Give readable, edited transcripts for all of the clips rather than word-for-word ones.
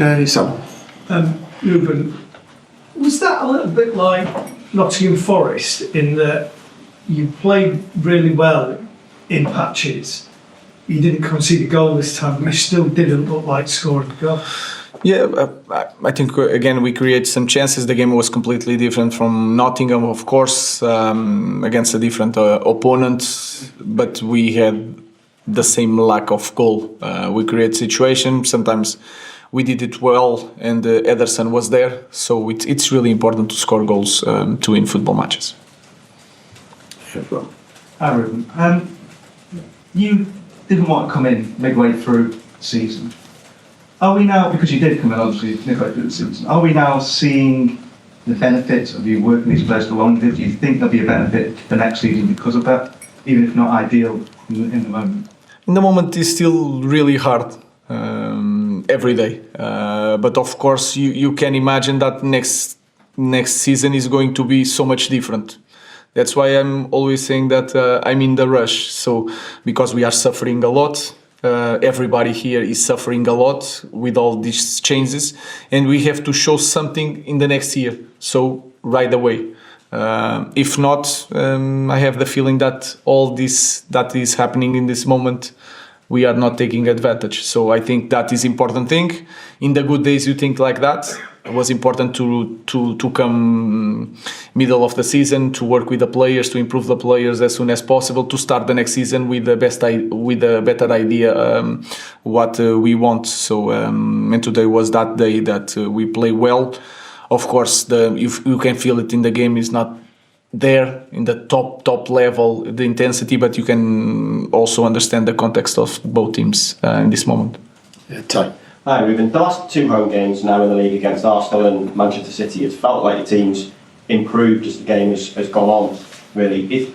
Okay, so. Ruben, was that a little bit like Nottingham Forest in that you played really well in patches? You didn't concede a goal this time, but you still didn't look like scoring a goal. Yeah, I think again we create some chances. The game was completely different from Nottingham, of course, against a different opponent, but we had the same lack of goal. We create situations. Sometimes we did it well, and Ederson was there. So it's really important to score goals to win football matches. Hi, Ruben. You didn't want to come in midway through the season. Are we now, because you did come in obviously midway through the season, are we now seeing the benefits of you working these players for longer? Do you think there'll be a benefit for next season because of that, even if not ideal in the moment? In the moment, it's still really hard every day. But of course, you can imagine that next season is going to be so much different. That's why I'm always saying that I'm in the rush. So because we are suffering a lot, everybody here is suffering a lot with all these changes, and we have to show something in the next year. So right away. If not, I have the feeling that all this that is happening in this moment, we are not taking advantage. So I think that is important thing. In the good days, you think like that. It was important to come middle of the season, to work with the players, to improve the players as soon as possible, to start the next season with the better idea what we want. So and today was that day that we play well. Of course, you can feel it in the game is not there in the top level, the intensity, but you can also understand the context of both teams in this moment. Yeah, Ty. Hi, Ruben. The last two home games now in the league against Arsenal and Manchester City, it's felt like your team's improved as the game has gone on, really.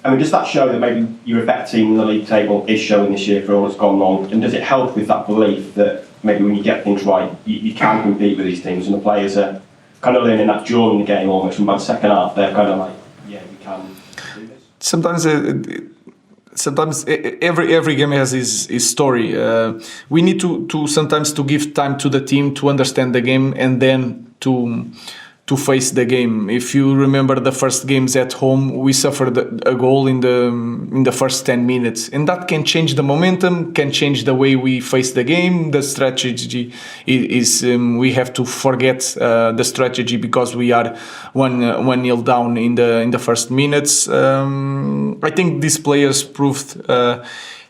Does that show that maybe your effect team in the league table is showing this year for all that's gone wrong? And does it help with that belief that maybe when you get things right, you can compete with these teams, and the players are kind of learning that during the game almost, from about the second half, they're kind of like, yeah, we can do this? Sometimes every game has his story. We need to sometimes to give time to the team to understand the game and then to face the game. If you remember the first games at home, we suffered a goal in the first 10 minutes, and that can change the momentum, can change the way we face the game. The strategy is we have to forget the strategy because we are 1-0 down in the first minutes. I think these players proved.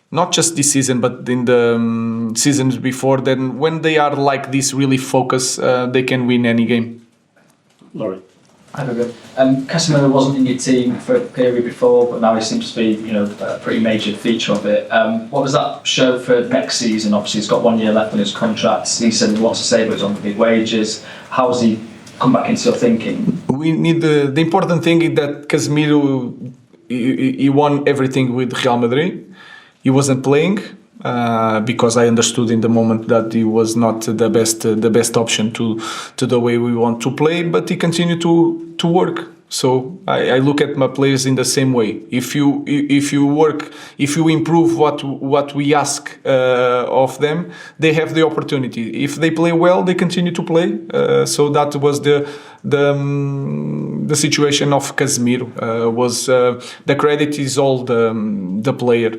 Not just this season, but in the seasons before, then when they are like this, really focused, they can win any game. Laurie. Hi, Ruben. Casemiro wasn't in your team for a period before, but now he seems to be, a pretty major feature of it. What does that show for next season? Obviously, he's got 1 year left on his contract. He said he wants to save it on the big wages. How has he come back into your thinking? We need the important thing is that Casemiro he won everything with Real Madrid. He wasn't playing because I understood in the moment that he was not the best option to the way we want to play. But he continued to work. So I look at my players in the same way. If you work, if you improve what we ask of them, they have the opportunity. If they play well, they continue to play. So that was the situation of Casemiro. The credit is all the player.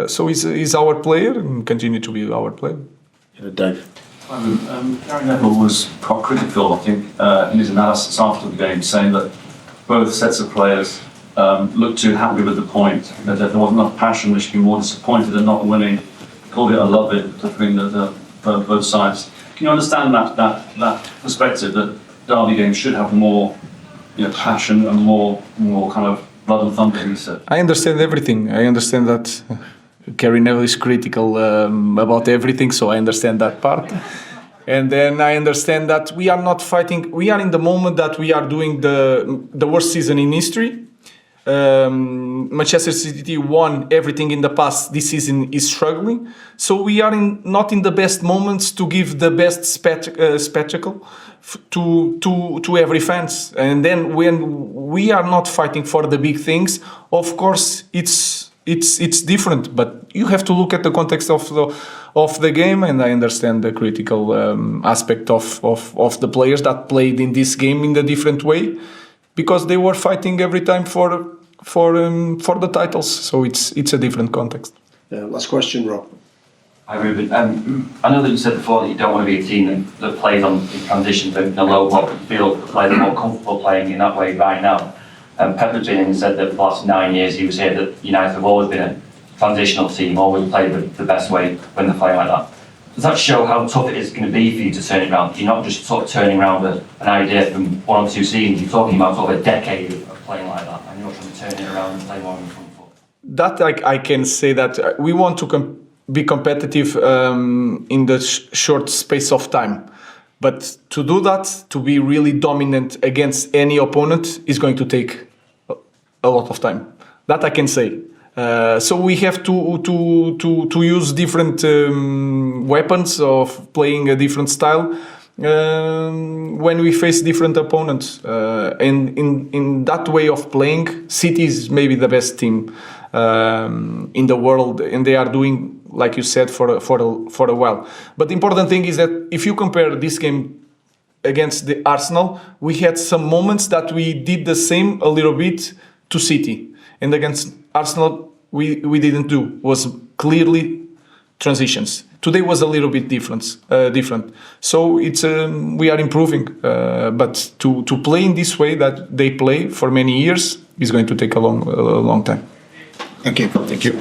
So he's our player and continue to be our player. Yeah, Dave. Gary Neville was quite critical, I think, in his analysis after the game, saying that both sets of players looked too happy with the point, that there wasn't enough passion, they should be more disappointed in not winning. He called it a love it between both sides. Can you understand that perspective, that derby games should have more passion and more kind of blood and thunder, he said? I understand everything. I understand that Gary Neville is critical about everything, so I understand that part. And then I understand that we are not fighting. We are in the moment that we are doing the worst season in history. Manchester City won everything in the past. This season is struggling. So we are not in the best moments to give the best spectacle to every fans. And then when we are not fighting for the big things, of course it's it's different, but you have to look at the context of the game, and I understand the critical aspect of the players that played in this game in a different way, because they were fighting every time for the titles. So it's a different context. Last question, Rob. Hi Ruben. I know that you said before that you don't want to be a team that plays on in transition in a low block field, players are more comfortable playing in that way right now. Pep has been in and said that for the last 9 years he was here that United have always been a transitional team, always played the best way when they're playing like that. Does that show how tough it is going to be for you to turn it around? You're not just sort of turning around an idea from 1 or 2 seasons, you're talking about sort of a decade of playing like that, and you're trying to turn it around and play more in front foot. That I can say that we want to be competitive in the short space of time. But to do that, to be really dominant against any opponent, is going to take a lot of time. That I can say. So we have to use different weapons of playing a different style when we face different opponents. And in that way of playing, City is maybe the best team in the world, and they are doing, like you said, for a while. But the important thing is that if you compare this game against the Arsenal, we had some moments that we did the same a little bit to City, and against Arsenal we didn't do. Was clearly transitions. Today was a little bit different. So it's we are improving, but to play in this way that they play for many years is going to take a long time. Thank you. Thank you.